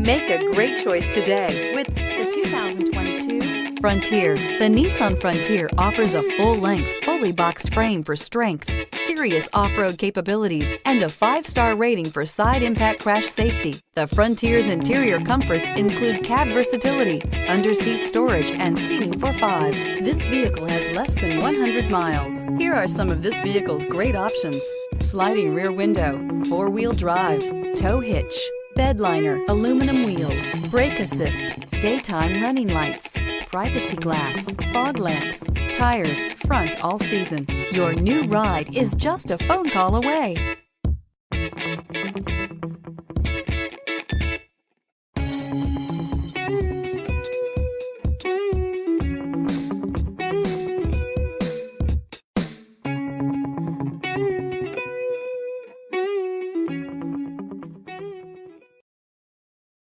Make a great choice today with the 2022 Frontier. The Nissan Frontier offers a full-length, fully boxed frame for strength, serious off-road capabilities, and a 5-star rating for side impact crash safety. The Frontier's interior comforts include cab versatility, under-seat storage, and seating for 5. This vehicle has less than 100 miles. Here are some of this vehicle's great options: sliding rear window, 4-wheel drive, tow hitch, bed liner, aluminum wheels, brake assist, daytime running lights, privacy glass, fog lamps, tires, front all season. Your new ride is just a phone call away.